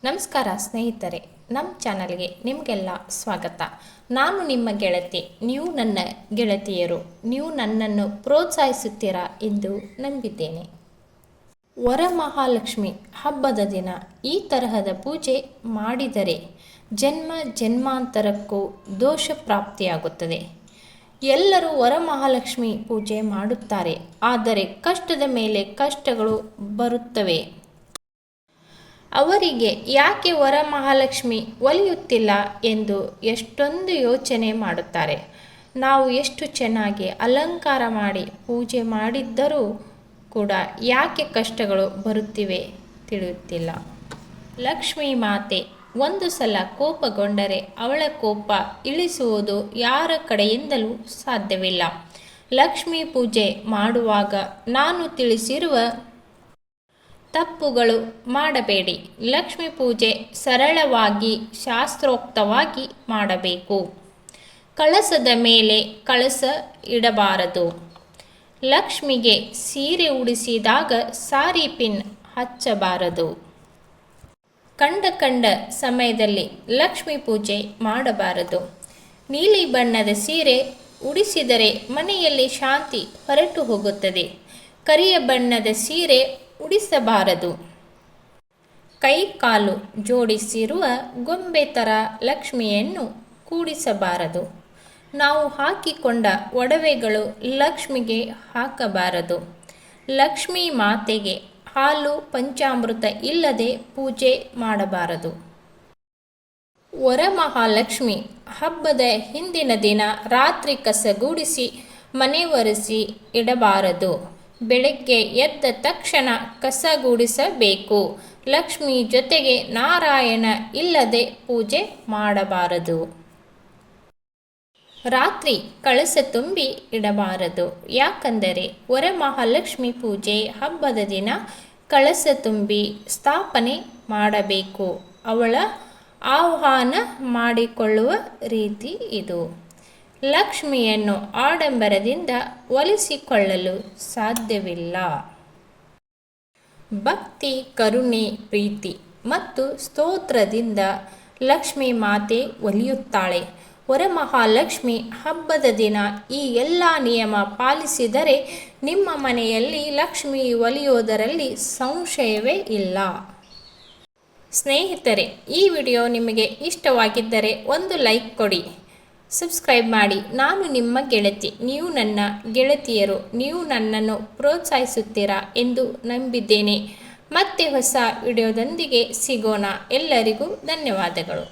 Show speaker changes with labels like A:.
A: ನಮಸ್ಕಾರ ಸ್ನೇಹಿತರೆ, ನಮ್ಮ ಚಾನಲ್ಗೆ ನಿಮಗೆಲ್ಲ ಸ್ವಾಗತ. ನಾನು ನಿಮ್ಮ ಗೆಳತಿ. ನೀವು ನನ್ನ ಗೆಳತಿಯರು. ನೀವು ನನ್ನನ್ನು ಪ್ರೋತ್ಸಾಹಿಸುತ್ತೀರಾ ಎಂದು ನಂಬಿದ್ದೇನೆ. ವರಮಹಾಲಕ್ಷ್ಮಿ ಹಬ್ಬದ ದಿನ ಈ ತರಹದ ಪೂಜೆ ಮಾಡಿದರೆ ಜನ್ಮ ಜನ್ಮಾಂತರಕ್ಕೂ ದೋಷ ಪ್ರಾಪ್ತಿಯಾಗುತ್ತದೆ. ಎಲ್ಲರೂ ವರಮಹಾಲಕ್ಷ್ಮಿ ಪೂಜೆ ಮಾಡುತ್ತಾರೆ, ಆದರೆ ಕಷ್ಟದ ಮೇಲೆ ಕಷ್ಟಗಳು ಬರುತ್ತವೆ. ಅವರಿಗೆ ಯಾಕೆ ವರಮಹಾಲಕ್ಷ್ಮಿ ಒಲಿಯುತ್ತಿಲ್ಲ ಎಂದು ಎಷ್ಟೊಂದು ಯೋಚನೆ ಮಾಡುತ್ತಾರೆ. ನಾವು ಎಷ್ಟು ಚೆನ್ನಾಗಿ ಅಲಂಕಾರ ಮಾಡಿ ಪೂಜೆ ಮಾಡಿದ್ದರೂ ಕೂಡ ಯಾಕೆ ಕಷ್ಟಗಳು ಬರುತ್ತಿವೆ ತಿಳಿಯುತ್ತಿಲ್ಲ. ಲಕ್ಷ್ಮೀ ಮಾತೆ ಒಂದು ಸಲ ಕೋಪಗೊಂಡರೆ ಅವಳ ಕೋಪ ಇಳಿಸುವುದು ಯಾರ ಕಡೆಯಿಂದಲೂ ಸಾಧ್ಯವಿಲ್ಲ. ಲಕ್ಷ್ಮೀ ಪೂಜೆ ಮಾಡುವಾಗ ನಾನು ತಿಳಿಸಿರುವ ತಪ್ಪುಗಳು ಮಾಡಬೇಡಿ. ಲಕ್ಷ್ಮೀ ಪೂಜೆ ಸರಳವಾಗಿ ಶಾಸ್ತ್ರೋಕ್ತವಾಗಿ ಮಾಡಬೇಕು. ಕಳಸದ ಮೇಲೆ ಕಳಸ ಇಡಬಾರದು. ಲಕ್ಷ್ಮಿಗೆ ಸೀರೆ ಉಡಿಸಿದಾಗ ಸಾರಿ ಪಿನ್ ಹಚ್ಚಬಾರದು. ಕಂಡ ಸಮಯದಲ್ಲಿ ಲಕ್ಷ್ಮೀ ಪೂಜೆ ಮಾಡಬಾರದು. ನೀಲಿ ಬಣ್ಣದ ಸೀರೆ ಉಡಿಸಿದರೆ ಮನೆಯಲ್ಲಿ ಶಾಂತಿ ಹೊರಟು ಹೋಗುತ್ತದೆ. ಕರಿಯ ಬಣ್ಣದ ಸೀರೆ ಉಡಿಸಬಾರದು. ಕೈ ಕಾಲು ಜೋಡಿಸಿರುವ ಗೊಂಬೆ ಥರ ಲಕ್ಷ್ಮಿಯನ್ನು ಕೂಡಿಸಬಾರದು. ನಾವು ಹಾಕಿಕೊಂಡ ಒಡವೆಗಳು ಲಕ್ಷ್ಮಿಗೆ ಹಾಕಬಾರದು. ಲಕ್ಷ್ಮೀ ಮಾತೆಗೆ ಹಾಲು ಪಂಚಾಮೃತ ಇಲ್ಲದೆ ಪೂಜೆ ಮಾಡಬಾರದು. ವರಮಹಾಲಕ್ಷ್ಮಿ ಹಬ್ಬದ ಹಿಂದಿನ ದಿನ ರಾತ್ರಿ ಕಸಗೂಡಿಸಿ ಮನೆ ಒರೆಸಿ ಇಡಬಾರದು. ಬೆಳಗ್ಗೆ ಎದ್ದ ತಕ್ಷಣ ಕಸಗೂಡಿಸಬೇಕು. ಲಕ್ಷ್ಮಿ ಜೊತೆಗೆ ನಾರಾಯಣ ಇಲ್ಲದೆ ಪೂಜೆ ಮಾಡಬಾರದು. ರಾತ್ರಿ ಕಳಸ ತುಂಬಿ ಇಡಬಾರದು. ಯಾಕಂದರೆ ವರಮಹಾಲಕ್ಷ್ಮಿ ಪೂಜೆ ಹಬ್ಬದ ದಿನ ಕಳಸ ತುಂಬಿ ಸ್ಥಾಪನೆ ಮಾಡಬೇಕು. ಅವಳ ಆಹ್ವಾನ ಮಾಡಿಕೊಳ್ಳುವ ರೀತಿ ಇದು. ಲಕ್ಷ್ಮಿಯನ್ನು ಆಡಂಬರದಿಂದ ಒಲಿಸಿಕೊಳ್ಳಲು ಸಾಧ್ಯವಿಲ್ಲ. ಭಕ್ತಿ, ಕರುಣೆ, ಪ್ರೀತಿ ಮತ್ತು ಸ್ತೋತ್ರದಿಂದ ಲಕ್ಷ್ಮೀ ಮಾತೆ ಒಲಿಯುತ್ತಾಳೆ. ವರಮಹಾಲಕ್ಷ್ಮಿ ಹಬ್ಬದ ದಿನ ಈ ಎಲ್ಲ ನಿಯಮ ಪಾಲಿಸಿದರೆ ನಿಮ್ಮ ಮನೆಯಲ್ಲಿ ಲಕ್ಷ್ಮಿ ಒಲಿಯೋದರಲ್ಲಿ ಸಂಶಯವೇ ಇಲ್ಲ. ಸ್ನೇಹಿತರೆ, ಈ ವಿಡಿಯೋ ನಿಮಗೆ ಇಷ್ಟವಾಗಿದ್ದರೆ ಒಂದು ಲೈಕ್ ಕೊಡಿ, ಸಬ್ಸ್ಕ್ರೈಬ್ ಮಾಡಿ. ನಾನು ನಿಮ್ಮ ಗೆಳತಿ. ನೀವು ನನ್ನ ಗೆಳತಿಯರು. ನೀವು ನನ್ನನ್ನು ಪ್ರೋತ್ಸಾಹಿಸುತ್ತೀರಾ ಎಂದು ನಂಬಿದ್ದೇನೆ. ಮತ್ತೆ ಹೊಸ ವಿಡಿಯೋದೊಂದಿಗೆ ಸಿಗೋಣ. ಎಲ್ಲರಿಗೂ ಧನ್ಯವಾದಗಳು.